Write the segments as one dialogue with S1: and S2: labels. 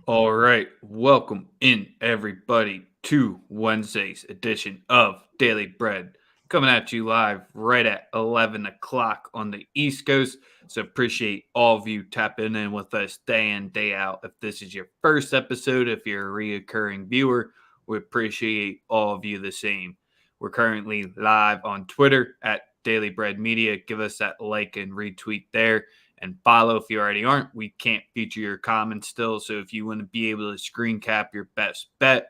S1: All right, welcome in everybody to Wednesday's edition of Daily Bread. Coming at you live right at 11 o'clock on the East Coast. So appreciate all of you tapping in with us day in, day out. If this is your first episode, if you're a reoccurring viewer, we appreciate all of you the same. We're currently live on Twitter at Daily Bread Media. Give us that like and retweet there and follow if you already aren't. We can't feature your comments still. So if you want to be able to screen cap your best bet,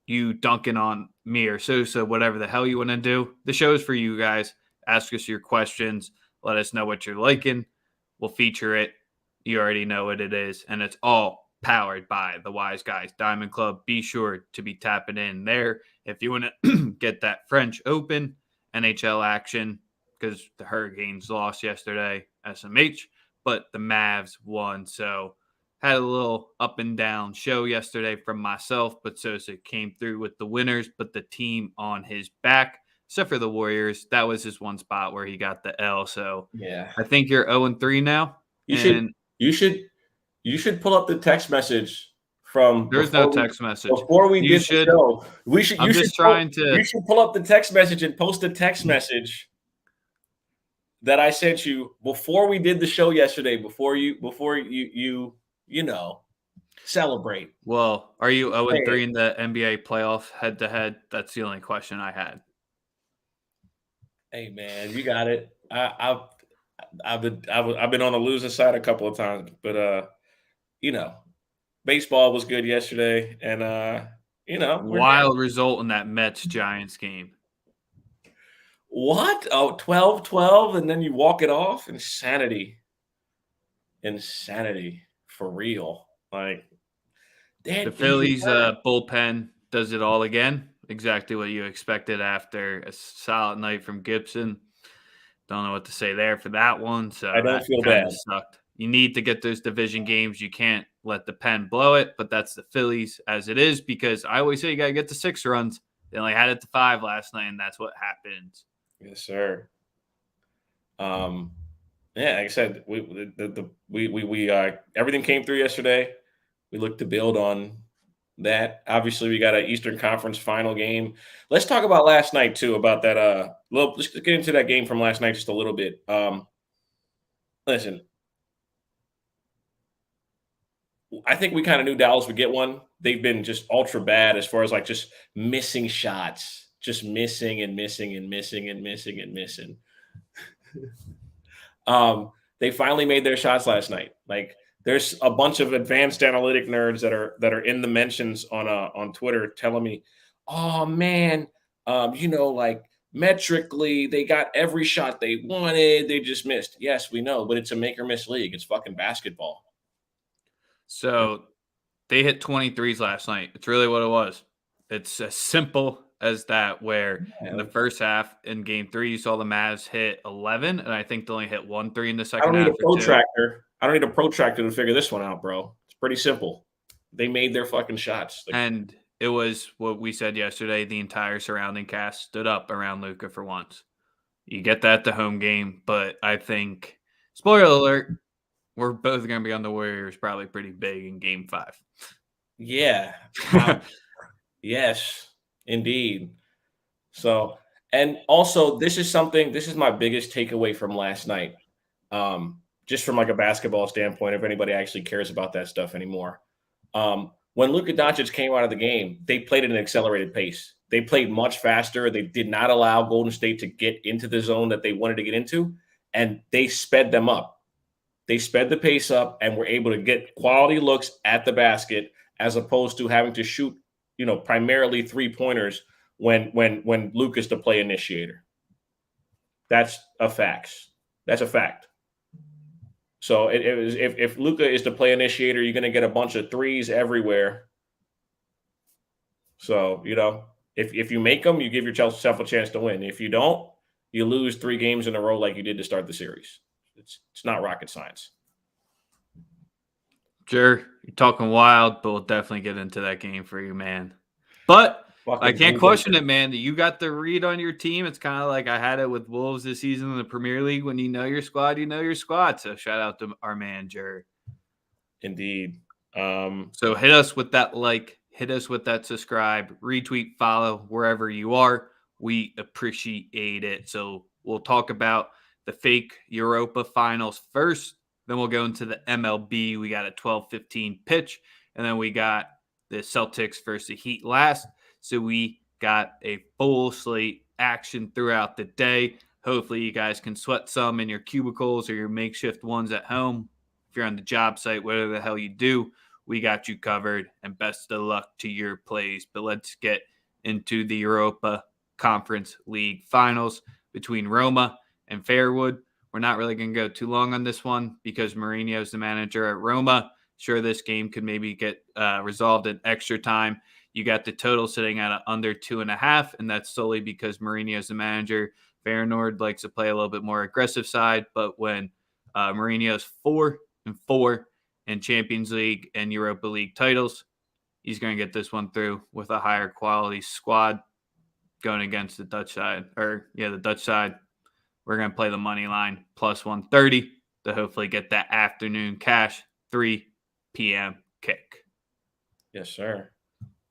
S1: you dunking on me or Sosa, whatever the hell you want to do, the show is for you guys. Ask us your questions. Let us know what you're liking. We'll feature it. You already know what it is. And it's all powered by the Wise Guys Diamond Club. Be sure to be tapping in there if you want to get that French Open NHL action, because the Hurricanes lost yesterday, SMH, but the Mavs won. So had a little up and down show yesterday from myself, but Sosa came through with the winners, but the team on his back, except for the Warriors. That was his one spot where he got the L. So
S2: Yeah.
S1: I think you're 0-3 now.
S2: You should
S1: And
S2: you should you should pull up the text message from
S1: there's no text message.
S2: before we
S1: You
S2: did the
S1: should.
S2: show. You
S1: I'm
S2: should
S1: just trying to.
S2: you should pull up the text message and post a text message that I sent you before we did the show yesterday, before you celebrate.
S1: Well, are you
S2: Say
S1: 0-3
S2: it.
S1: in the NBA playoff head to head? That's the only question I had.
S2: Hey man, you got it. I've been on the losing side a couple of times, but baseball was good yesterday, and we're here.
S1: Wild result in that Mets Giants game.
S2: What? Oh, 12-12, and then you walk it off? Insanity. Insanity for real. Like,
S1: The
S2: Dan,
S1: Phillies bullpen does it all again. Exactly what you expected after a solid night from Gibson. Don't know what to say there for that one. So
S2: I don't
S1: that
S2: feel
S1: kind
S2: bad.
S1: of sucked. You need to get those division games. You can't let the pen blow it, but that's the Phillies as it is, because I always say you got to get to 6 runs. They only had it to 5 last night, and that's what happens.
S2: Yes, sir. Yeah, like I said, we everything came through yesterday. We look to build on that. Obviously, we got an Eastern Conference final game. Let's talk about last night too. About that. Let's get into that game from last night just a little bit. Listen, I think we kind of knew Dallas would get one. They've been just ultra bad as far as like just missing shots, just missing and missing and missing and missing and missing. They finally made their shots last night. Like, there's a bunch of advanced analytic nerds that are in the mentions on Twitter telling me, "Oh man, like metrically they got every shot they wanted, they just missed." Yes, we know, but it's a make or miss league. It's fucking basketball.
S1: So they hit 23s last night. It's really what it was. It's as simple as that, where in the first half in game 3, you saw the Mavs hit 11, and I think they only hit 1 3 in the
S2: I
S1: second
S2: don't need
S1: half
S2: a
S1: or 2.
S2: protractor. I don't need a protractor to figure this one out, bro. It's pretty simple. They made their fucking shots. Like,
S1: And it was what we said yesterday. The entire surrounding cast stood up around Luka for once. You get that the home game, but I think, spoiler alert, we're both going to be on the Warriors probably pretty big in game 5.
S2: yeah. Yes, indeed. So, and also, this is my biggest takeaway from last night. Just from like a basketball standpoint, if anybody actually cares about that stuff anymore. When Luka Doncic came out of the game, they played at an accelerated pace. They played much faster. They did not allow Golden State to get into the zone that they wanted to get into, and they sped them up. They sped the pace up and were able to get quality looks at the basket, as opposed to having to shoot, primarily 3-pointers when Luke is the play initiator. That's a fact. That's a fact. So it was, if Luka is the play initiator, you're going to get a bunch of threes everywhere. So, if you make them, you give yourself a chance to win. If you don't, you lose 3 games in a row like you did to start the series. It's not rocket science.
S1: Sure, you're talking wild, but we'll definitely get into that game for you, man. But I can't question it, man. You got the read on your team. It's kind of like I had it with Wolves this season in the Premier League. When you know your squad, you know your squad. So shout out to our man, Jared.
S2: Indeed.
S1: So hit us with that like, hit us with that subscribe, retweet, follow wherever you are. We appreciate it. So we'll talk about the fake Europa finals first. Then we'll go into the MLB. We got a 12:15 pitch, and then we got the Celtics versus the Heat last. So we got a full slate action throughout the day. Hopefully, you guys can sweat some in your cubicles or your makeshift ones at home. If you're on the job site, whatever the hell you do, we got you covered, and best of luck to your plays. But let's get into the Europa Conference League finals between Roma and Feyenoord. We're not really going to go too long on this one because Mourinho's the manager at Roma. Sure, this game could maybe get resolved in extra time. You got the total sitting at under 2.5, and that's solely because Mourinho's the manager. Feyenoord likes to play a little bit more aggressive side, but when Mourinho's 4-4 in Champions League and Europa League titles, he's going to get this one through with a higher quality squad going against the Dutch side. The Dutch side. We're going to play the money line plus 130 to hopefully get that afternoon cash 3 p.m. kick.
S2: Yes, sir.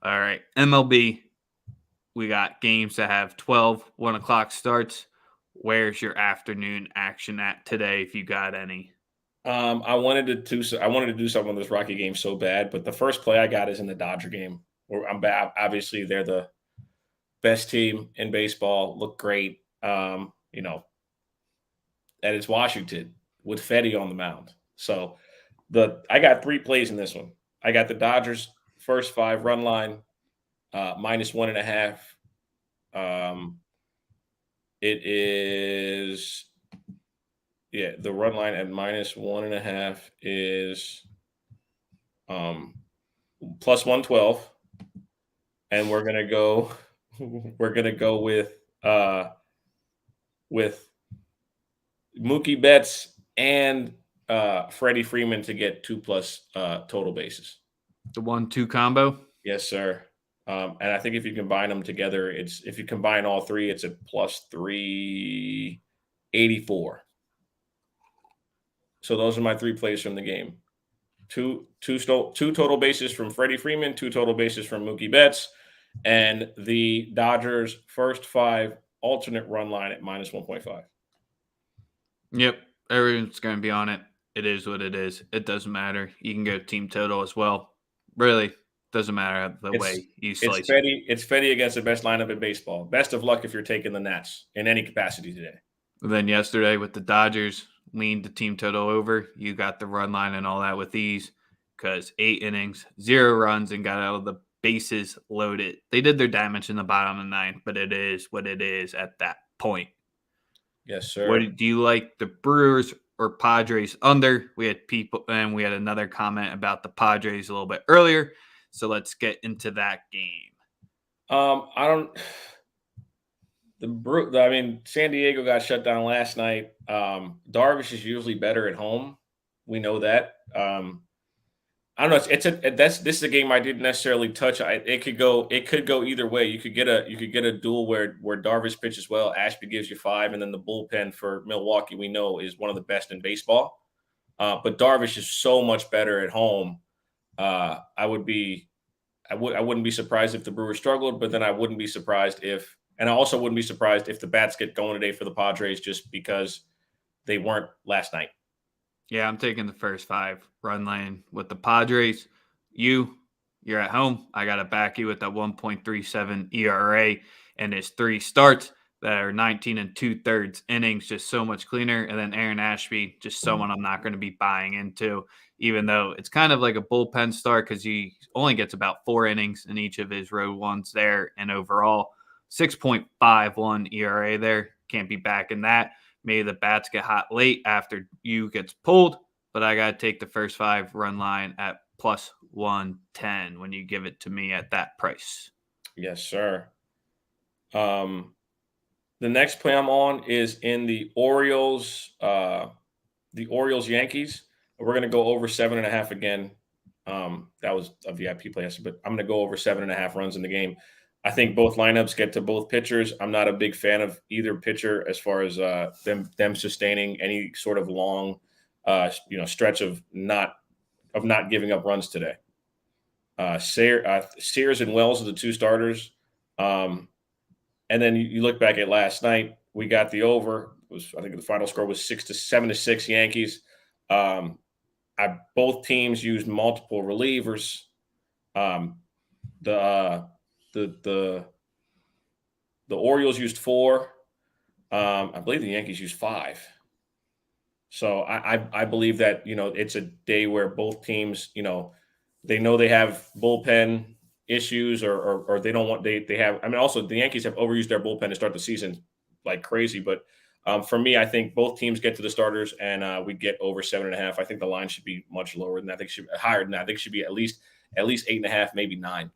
S1: All right. MLB, we got games that have 1 o'clock starts. Where's your afternoon action at today if you got any?
S2: I wanted to do something on this Rocky game so bad, but the first play I got is in the Dodger game. Where I'm bad. Obviously, they're the best team in baseball. Look great. That is Washington with Fetty on the mound. So I got 3 plays in this one. I got the Dodgers first 5 run line minus 1.5. It is the run line at minus 1.5 is plus 112, and we're gonna go with Mookie Betts and Freddie Freeman to get 2+ total bases.
S1: The 1-2 combo?
S2: Yes, sir. And I think if you combine them together, if you combine all 3, it's a plus 384. So those are my 3 plays from the game. Two total bases from Freddie Freeman, 2 total bases from Mookie Betts, and the Dodgers first 5 alternate run line at minus 1.5.
S1: Yep, everyone's going to be on it. It is what it is. It doesn't matter. You can go team total as well. Really, doesn't matter the way you slice it.
S2: It's Fetty against the best lineup in baseball. Best of luck if you're taking the Nats in any capacity today.
S1: Then yesterday with the Dodgers, leaned the team total over. You got the run line and all that with ease because 8 innings, 0 runs, and got out of the bases loaded. They did their damage in the bottom of the 9th, but it is what it is at that point.
S2: Yes, sir.
S1: What do you like, the Brewers or Padres under? We had people, and we had another comment about the Padres a little bit earlier. So let's get into that game.
S2: San Diego got shut down last night. Darvish is usually better at home. We know that. I don't know. This is a game I didn't necessarily touch. It could go either way. You could get a duel where Darvish pitches well, Ashby gives you 5, and then the bullpen for Milwaukee we know is one of the best in baseball. But Darvish is so much better at home. I wouldn't be surprised if the Brewers struggled, but then I wouldn't be surprised if the bats get going today for the Padres just because they weren't last night.
S1: Yeah, I'm taking the first 5 run line with the Padres. You're at home. I got to back you with that 1.37 ERA and his 3 starts that are 19 2/3 innings, just so much cleaner. And then Aaron Ashby, just someone I'm not going to be buying into, even though it's kind of like a bullpen start because he only gets about 4 innings in each of his road ones there. And overall, 6.51 ERA there. Can't be backing that. Maybe the bats get hot late after you gets pulled, but I got to take the first 5 run line at plus 110 when you give it to me at that price.
S2: Yes, sir. The next play I'm on is in the Orioles Yankees. We're going to go over 7.5 again. That was a VIP play, but I'm going to go over 7.5 runs in the game. I think both lineups get to both pitchers. I'm not a big fan of either pitcher as far as them sustaining any sort of long, stretch of not of not giving up runs today. Sears and Wells are the two starters. And then you look back at last night, we got the over. I think the final score was 7-6 Yankees. Both teams used multiple relievers. The Orioles used 4. I believe the Yankees used 5. So I believe that, it's a day where both teams, they know they have bullpen issues or they don't want they have. I mean, also the Yankees have overused their bullpen to start the season like crazy. But for me, I think both teams get to the starters and we get over 7.5. I think the line should be much lower than that. I think it should be higher than that. I think it should be at least 8.5, maybe 9.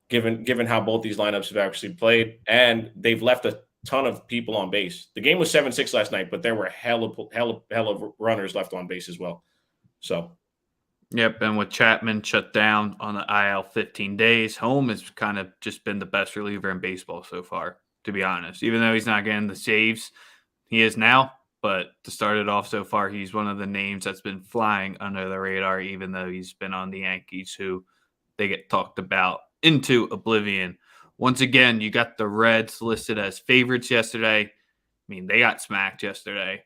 S2: Given how both these lineups have actually played, and they've left a ton of people on base. The game was 7-6 last night, but there were hell of runners left on base as well. So,
S1: yep, and with Chapman shut down on the IL 15 days, Home has kind of just been the best reliever in baseball so far, to be honest. Even though he's not getting the saves he is now, but to start it off so far, he's one of the names that's been flying under the radar, even though he's been on the Yankees, who they get talked about into oblivion. Once again, you got the Reds listed as favorites yesterday. I mean, they got smacked yesterday.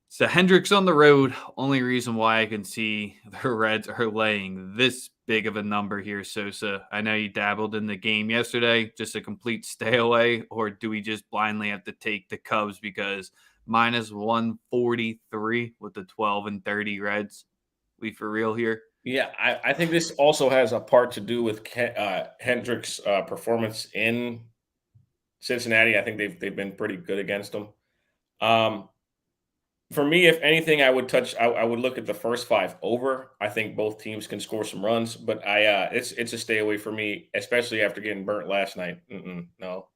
S1: So Hendricks on the road. Only reason why I can see the Reds are laying this big of a number here, Sosa. I know you dabbled in the game yesterday, just a complete stay away, or do we just blindly have to take the Cubs because minus 143 with the 12-30 Reds? We for real here?
S2: Yeah, I think this also has a part to do with Hendricks' performance in Cincinnati. I think they've been pretty good against them. For me, if anything, I would look at the first 5 over. I think both teams can score some runs, but it's a stay away for me, especially after getting burnt last night. No,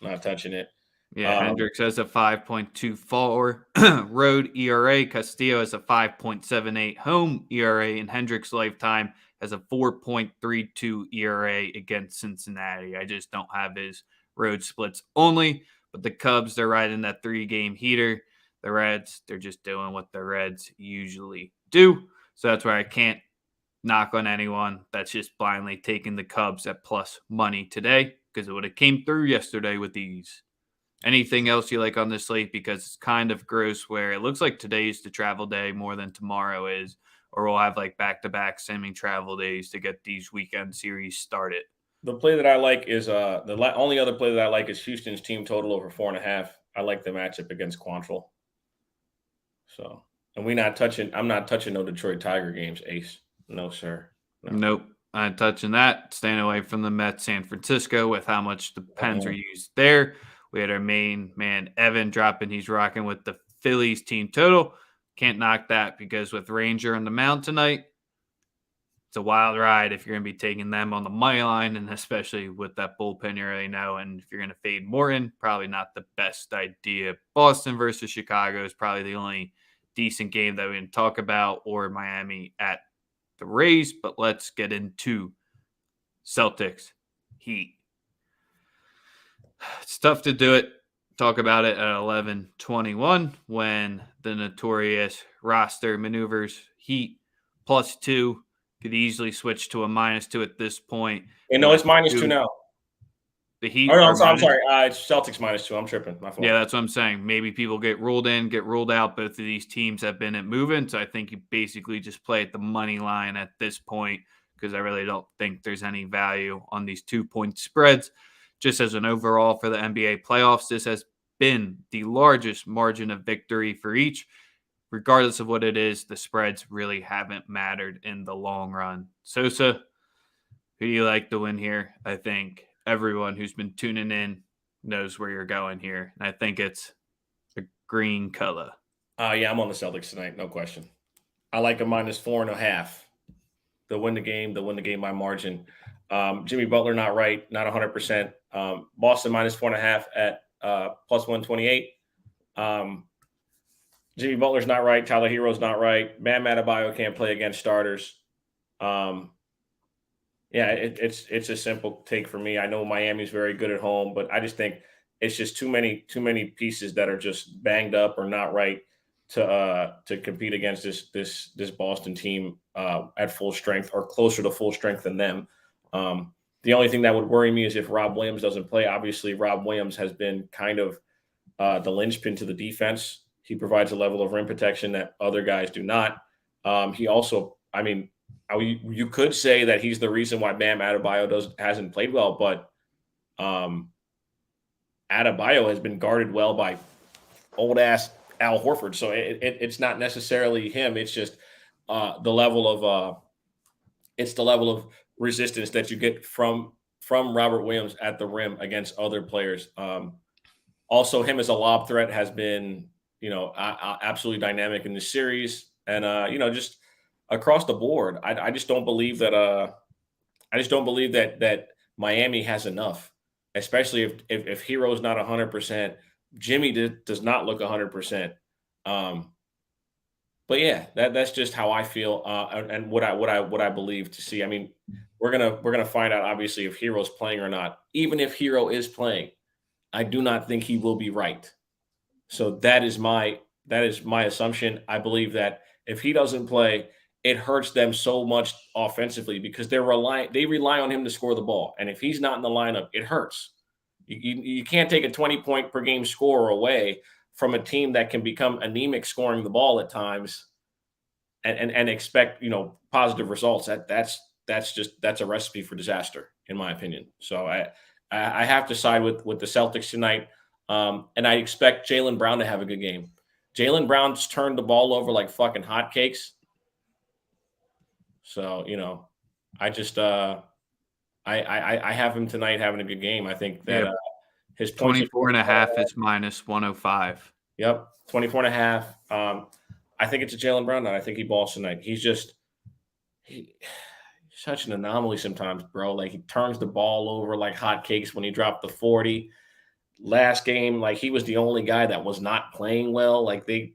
S2: not touching it.
S1: Yeah, Hendricks has a 5.24 road ERA. Castillo has a 5.78 home ERA, and Hendricks' lifetime has a 4.32 ERA against Cincinnati. I just don't have his road splits only, but the Cubs, they're riding that 3-game heater. The Reds, they're just doing what the Reds usually do. So that's why I can't knock on anyone that's just blindly taking the Cubs at plus money today because it would have came through yesterday with these. Anything else you like on this slate? Because it's kind of gross where it looks like today's the travel day more than tomorrow is, or we'll have like back-to-back semi-travel days to get these weekend series started.
S2: The play that I like is the only other play that I like is Houston's team total over 4.5. I like the matchup against Quantrill. So, and I'm not touching no Detroit Tiger games, Ace. No, sir. No.
S1: Nope. I ain't touching that. Staying away from the Mets San Francisco with how much the pens are used there. We had our main man, Evan, dropping. He's rocking with the Phillies team total. Can't knock that because with Ranger on the mound tonight, it's a wild ride if you're going to be taking them on the money line, and especially with that bullpen you already know. And if you're going to fade Morton, probably not the best idea. Boston versus Chicago is probably the only decent game that we can talk about, or Miami at the Rays. But let's get into Celtics Heat. It's tough to do it, talk about it at 11:21 when the notorious roster maneuvers Heat +2 could easily switch to a -2 at this point.
S2: And no, it's -2 now.
S1: The Heat.
S2: Oh, no, I'm sorry. It's Celtics -2. I'm tripping. My fault.
S1: Yeah, that's what I'm saying. Maybe people get ruled in, get ruled out. Both of these teams have been at moving, so I think you basically just play at the money line at this point because I really don't think there's any value on these 2-point spreads. Just as an overall for the NBA playoffs, this has been the largest margin of victory for each. Regardless of what it is, the spreads really haven't mattered in the long run. Sosa, who do you like to win here? I think everyone who's been tuning in knows where you're going here. And I think it's a green color.
S2: Yeah, I'm on the Celtics tonight. No question. I like a -4.5. They'll win the game. They'll win the game by margin. Jimmy Butler, not right, not 100%. Boston -4.5 at +128. Jimmy Butler's not right. Tyler Hero's not right. Bam Adebayo can't play against starters. Yeah, it's a simple take for me. I know Miami's very good at home, but I just think it's just too many pieces that are just banged up or not right to compete against this Boston team at full strength or closer to full strength than them. The only thing that would worry me is if Rob Williams doesn't play. Obviously, Rob Williams has been kind of the linchpin to the defense. He provides a level of rim protection that other guys do not. He also, I mean, you could say that he's the reason why Bam Adebayo hasn't played well, but Adebayo has been guarded well by old ass Al Horford. So it's not necessarily him. It's just the level of resistance that you get from Robert Williams at the rim against other players. Also, him as a lob threat has been, absolutely dynamic in this series, and just across the board, I just don't believe that. I just don't believe that Miami has enough, especially if Hero's not 100%. Jimmy does not look 100%. But yeah, that's just how I feel, and what I believe to see. I mean, we're gonna find out obviously if Hero's playing or not. Even if Hero is playing, I do not think he will be right. So that is my assumption. I believe that if he doesn't play, it hurts them so much offensively because they rely on him to score the ball, and if he's not in the lineup, it hurts. You can't take a 20-point per game scorer away from a team that can become anemic scoring the ball at times and expect positive results. That's a recipe for disaster, in my opinion. So I have to side with the Celtics tonight, and I expect Jaylen Brown to have a good game. Jaylen Brown's turned the ball over like fucking hotcakes. So I just I have him tonight having a good game. I think that his points
S1: 24.5 is minus 105.
S2: Yep, 24.5. I think it's a Jaylen Brown night. I think he balls tonight. He's such an anomaly sometimes, bro. Like, he turns the ball over like hotcakes when he dropped the 40. Last game, like, he was the only guy that was not playing well. Like, they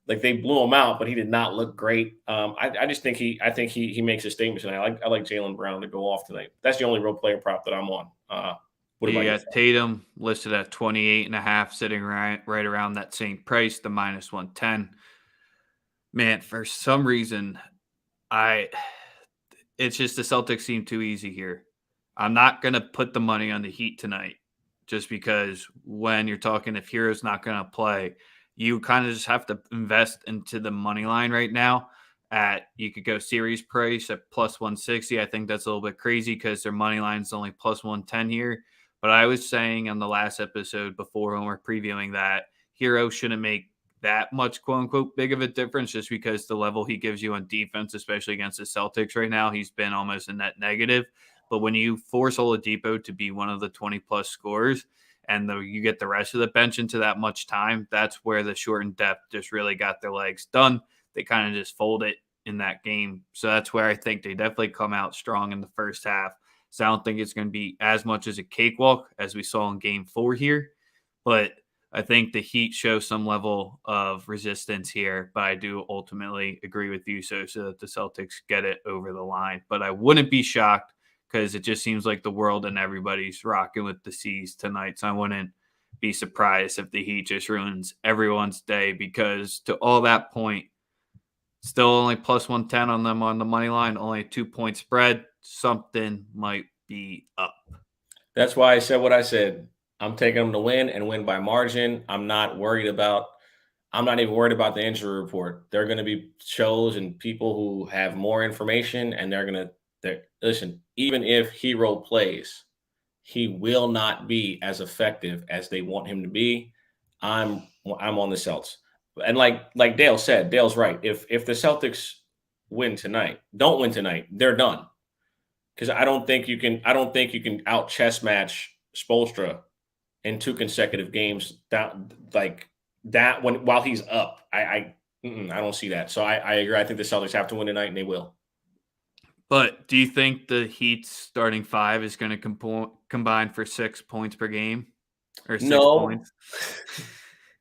S2: blew him out, but he did not look great. I just think he makes a statement tonight. I like Jaylen Brown to go off tonight. That's the only real player prop that I'm on.
S1: What about you? Tatum listed at 28.5, sitting right around that same price, the minus 110. Man, for some reason, it's just the Celtics seem too easy here. I'm not gonna put the money on the Heat tonight, just because when you're talking if Hero's not gonna play, you kind of just have to invest into the money line right now. You could go series price at plus 160. I think that's a little bit crazy because their money line is only plus 110 here. But I was saying on the last episode before when we're previewing that Hero shouldn't make that much quote unquote big of a difference just because the level he gives you on defense, especially against the Celtics right now, he's been almost a net negative. But when you force Oladipo to be one of the 20 plus scorers and you get the rest of the bench into that much time, that's where the shortened depth just really got their legs done. They kind of just fold it in that game. So that's where I think they definitely come out strong in the first half. So I don't think it's going to be as much as a cakewalk as we saw in game 4 here. But I think the Heat show some level of resistance here. But I do ultimately agree with you, Sosa, that the Celtics get it over the line. But I wouldn't be shocked because it just seems like the world and everybody's rocking with the C's tonight. So I wouldn't be surprised if the Heat just ruins everyone's day because to all that point, still only plus 110 on them on the money line, only a 2-point spread. Something might be up.
S2: That's why I said what I said. I'm taking them to win and win by margin. I'm not even worried about the injury report. There are going to be shows and people who have more information, and listen, even if Hero plays, he will not be as effective as they want him to be. I'm on the Celtics. And like Dale said, Dale's right. If the Celtics don't win tonight, they're done. Because I don't think you can out chess match Spoelstra in 2 consecutive games while he's up. I don't see that. So I agree. I think the Celtics have to win tonight, and they will.
S1: But do you think the Heat's starting 5 is going to combine for 6 points per game? Or 6 points?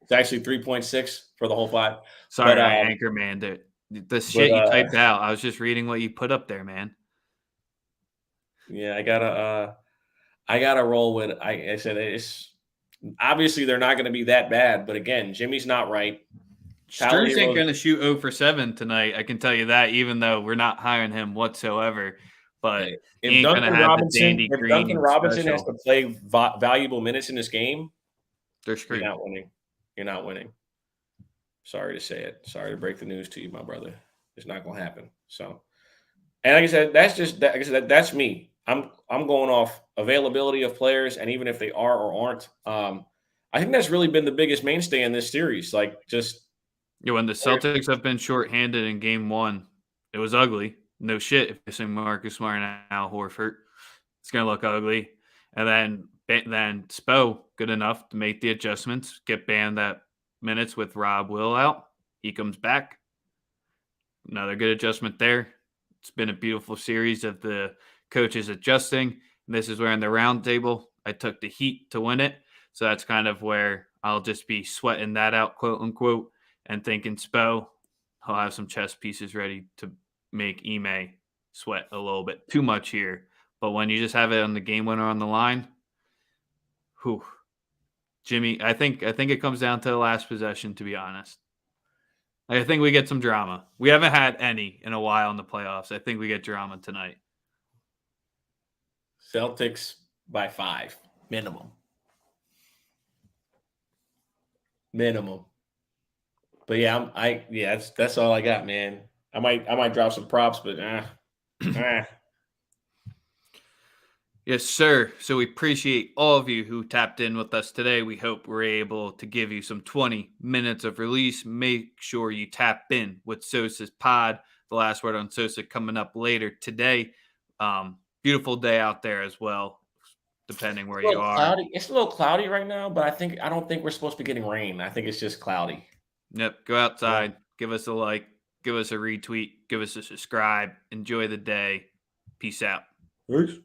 S2: It's actually 3.6 for the whole 5.
S1: Sorry, Anchorman. The shit you typed out. I was just reading what you put up there, man.
S2: Yeah, I gotta roll with. I said it's obviously they're not going to be that bad, but again, Jimmy's not right. Talent
S1: Strus ain't
S2: heroes.
S1: going to shoot 0 for 7 tonight. I can tell you that, even though we're not hiring him whatsoever. But
S2: Hey,
S1: he ain't going to have the dandy
S2: If Duncan
S1: green
S2: Robinson has
S1: special.
S2: to play valuable minutes in this game,
S1: They're
S2: you're
S1: screwed.
S2: not winning. You're not winning. Sorry to say it. Sorry to break the news to you, my brother. It's not going to happen. So, and like I said, that's just that. Like I said, that's me. I'm going off availability of players, and even if they are or aren't, I think that's really been the biggest mainstay in this series. Like just
S1: Yeah, when the Celtics have been shorthanded in game 1, it was ugly. No shit if missing Marcus Smart and Al Horford. It's going to look ugly. And then Spo, good enough to make the adjustments, get banned that minutes with Rob Will out. He comes back. Another good adjustment there. It's been a beautiful series of the coaches adjusting. And this is where in the round table, I took the Heat to win it. So that's kind of where I'll just be sweating that out, quote unquote, and thinking Spo, he'll have some chess pieces ready to make Ime sweat a little bit too much here. But when you just have it on the game winner on the line, whew, Jimmy, I think it comes down to the last possession, to be honest. I think we get some drama. We haven't had any in a while in the playoffs. I think we get drama tonight.
S2: Celtics by 5 minimum. Minimum. But yeah, that's all I got, man. I might drop some props, but
S1: Yes, sir. So we appreciate all of you who tapped in with us today. We hope we're able to give you some 20 minutes of release. Make sure you tap in with Sosa's pod. The last word on Sosa coming up later today. Beautiful day out there as well, depending where you are.
S2: cloudy. It's a little cloudy right now, but I don't think we're supposed to be getting rain. I think it's just cloudy.
S1: Yep. Go outside. Give us a like. Give us a retweet. Give us a subscribe. Enjoy the day. Peace out.
S2: Peace.